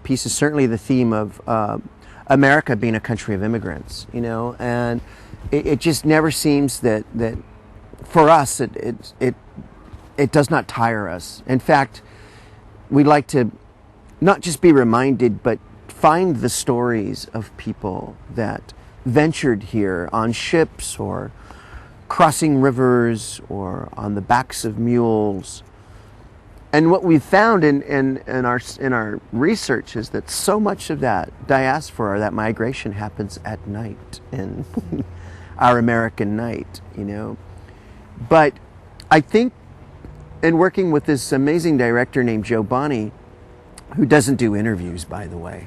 piece is certainly the theme of America being a country of immigrants, you know, and it just never seems that for us it does not tire us. In fact, we like to not just be reminded, but find the stories of people that ventured here on ships or crossing rivers or on the backs of mules. And what we've found in our research is that so much of that diaspora, that migration, happens at night, in our American night, you know. But I think in working with this amazing director named Joe Bonney, who doesn't do interviews, by the way,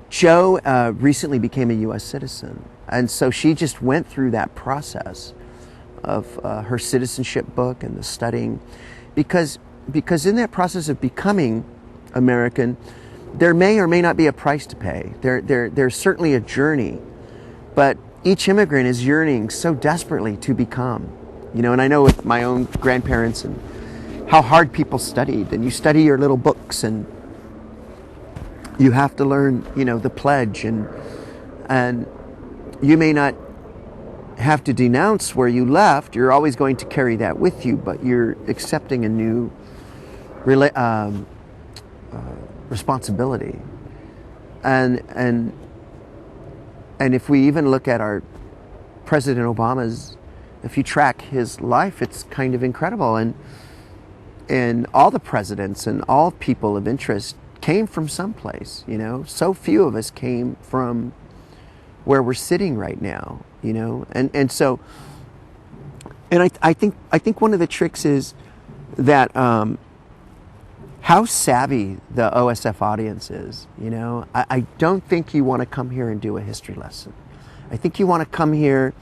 Joe recently became a U.S. citizen. And so she just went through that process of her citizenship book and the studying, because in that process of becoming American, there may or may not be a price to pay. There's certainly a journey, but each immigrant is yearning so desperately to become, you know. And I know with my own grandparents and how hard people studied, and you study your little books and you have to learn, you know, the pledge, and you may not have to denounce where you left. You're always going to carry that with you, but you're accepting a new responsibility. And if we even look at our President Obama's, if you track his life, it's kind of incredible. And all the presidents and all people of interest came from someplace, you know. So few of us came from where we're sitting right now, you know. And so, and I think one of the tricks is that how savvy the OSF audience is, you know. I don't think you want to come here and do a history lesson. I think you want to come here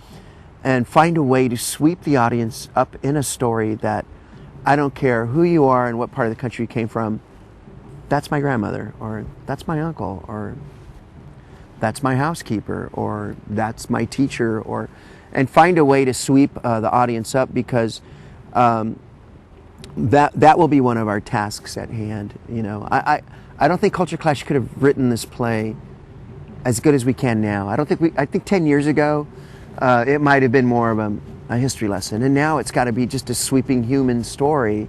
and find a way to sweep the audience up in a story that, I don't care who you are and what part of the country you came from, that's my grandmother, or that's my uncle, or that's my housekeeper, or that's my teacher, and find a way to sweep the audience up, because that will be one of our tasks at hand. You know, I don't think Culture Clash could have written this play as good as we can now. I think 10 years ago it might have been more of a history lesson, and now it's got to be just a sweeping human story.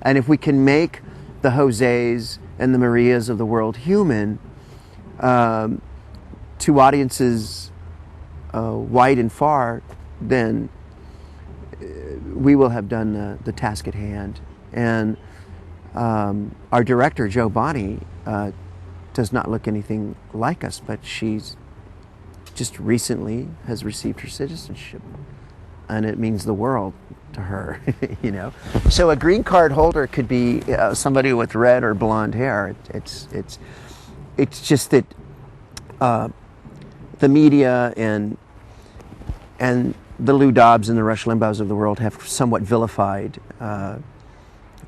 And if we can make the Jose's and the Marias of the world human, to audiences wide and far, then we will have done the task at hand. And our director, Joe Bonney, does not look anything like us, but she's just recently has received her citizenship, and it means the world to her, you know. So a green card holder could be somebody with red or blonde hair. It's just that the media and the Lou Dobbs and the Rush Limbaughs of the world have somewhat vilified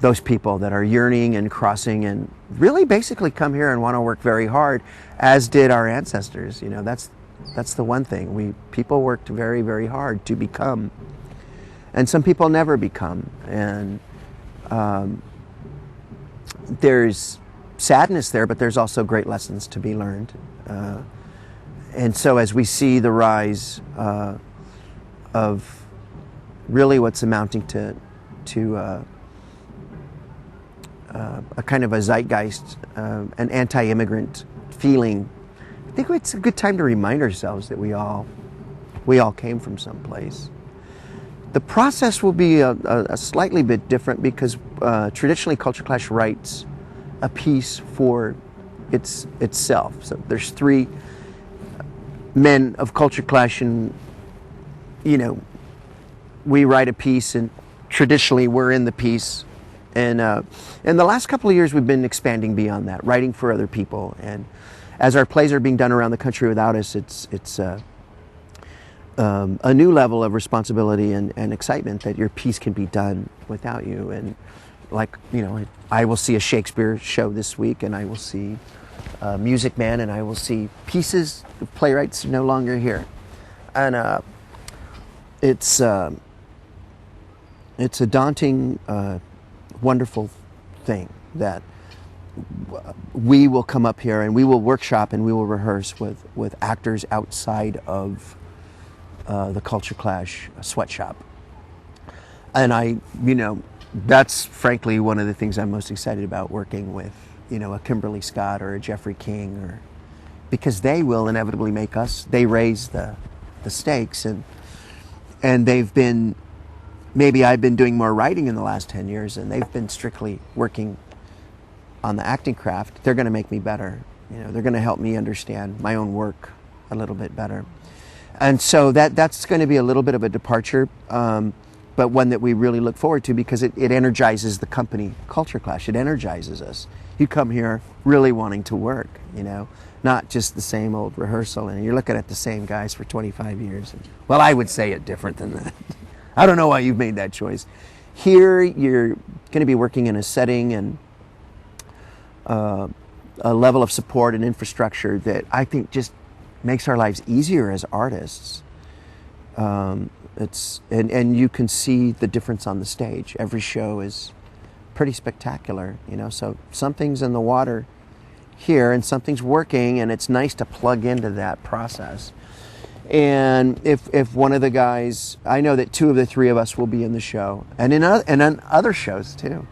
those people that are yearning and crossing and really basically come here and want to work very hard, as did our ancestors. You know, that's the one thing. People worked very, very hard to become, and some people never become. And there's sadness there, but there's also great lessons to be learned. And so as we see the rise of really what's amounting to a kind of a zeitgeist, an anti-immigrant feeling, I think it's a good time to remind ourselves that we all came from someplace. The process will be a slightly bit different, because traditionally Culture Clash writes a piece for itself. So there's three men of Culture Clash, and you know, we write a piece, and traditionally we're in the piece. And in the last couple of years, we've been expanding beyond that, writing for other people. And as our plays are being done around the country without us, it's a new level of responsibility and excitement that your piece can be done without you. And like, you know, I will see a Shakespeare show this week, and I will see Music Man, and I will see pieces of playwrights no longer here. And it's a daunting, wonderful thing that we will come up here and we will workshop and we will rehearse with actors outside of the Culture Clash sweatshop. And that's frankly one of the things I'm most excited about, working with, a Kimberly Scott or a Jeffrey King, because they will inevitably make us. They raise the stakes, and they've been. Maybe I've been doing more writing in the last 10 years, and they've been strictly working on the acting craft. They're going to make me better. They're going to help me understand my own work a little bit better. And so that's going to be a little bit of a departure, but one that we really look forward to, because it energizes the company Culture Clash. It energizes us. You come here really wanting to work, not just the same old rehearsal, and you're looking at the same guys for 25 years. Well, I would say it different than that. I don't know why you've made that choice. Here, you're going to be working in a setting and a level of support and infrastructure that I think just makes our lives easier as artists. And you can see the difference on the stage. Every show is pretty spectacular, so something's in the water here and something's working, and it's nice to plug into that process. And if one of the guys, I know that 2 of the 3 of us will be in the show, and in other shows too.